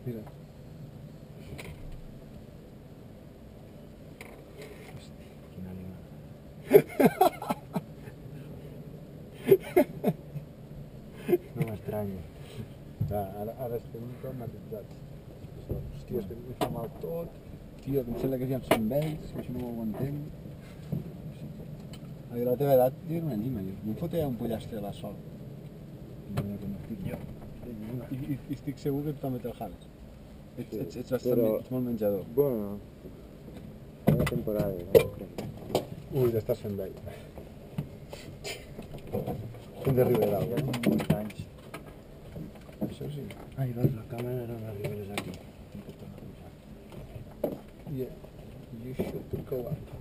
Mira. Quin animal. No m'estranya. Ara estem traumatitzats. Hòstia, és que em fa mal tot. Tio, em sembla que ja som vells, que això no ho aguantem. A la teva edat, jo era una llima, jo. Em fotia un pollastre a la sol. No com estic jo. I estic segur que tu també te'l javes. Ets molt menjador. Bueno, una temporada, no crec. Ui, t'estàs fent vell. Hem de Ribera. Ja tinc 20 anys. Això sí. Ai, doncs la càmera no arribaràs aquí. Yeah, you should go up.